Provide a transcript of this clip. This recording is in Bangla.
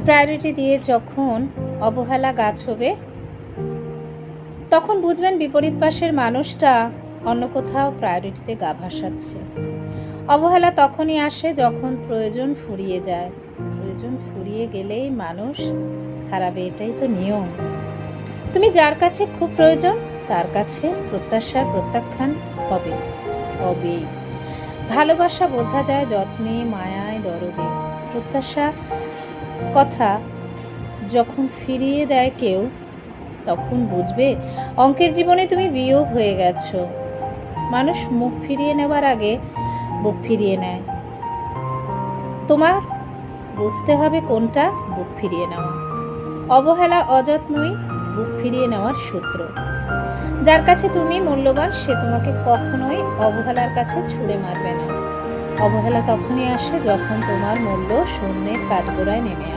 প্রায়োরিটি দিয়ে যখন অবহেলা গাছ হবে, তখন বুঝবেন বিপরীত পাশের মানুষটা অন্য কোথাও প্রায়োরিটিতে গা ভাসাচ্ছে। অবহেলা তখনই আসে যখন প্রয়োজন ফুরিয়ে যায়। প্রয়োজন ফুরিয়ে গেলেই মানুষ হারাবে, এটাই তো নিয়ম। তুমি যার কাছে খুব প্রয়োজন তার কাছে প্রত্যাশার প্রত্যাখ্যান হবে, হবেই। ভালোবাসা বোঝা যায় যত্নে, মায়ায়, দরদে। প্রত্যাশা কথা যখন ফিরিয়ে দেয় কেউ, তখন বুঝবে অঙ্কের জীবনে তুমি বিয়োগ হয়ে গেছো। মানুষ মুখ ফিরিয়ে নেওয়ার আগে বুক ফিরিয়ে নেয়। তোমার বুঝতে হবে কোনটা বুক ফিরিয়ে নেওয়া। অবহেলা অযত্নই বুক ফিরিয়ে নেওয়ার সূত্র। যার কাছে তুমি মূল্যবান সে তোমাকে কখনোই অবহেলার কাছে ছুঁড়ে মারবে না। অবহেলা তখনই আসে যখন তোমার মূল্য শূন্যের কাঠগড়ায় নেমে আসে।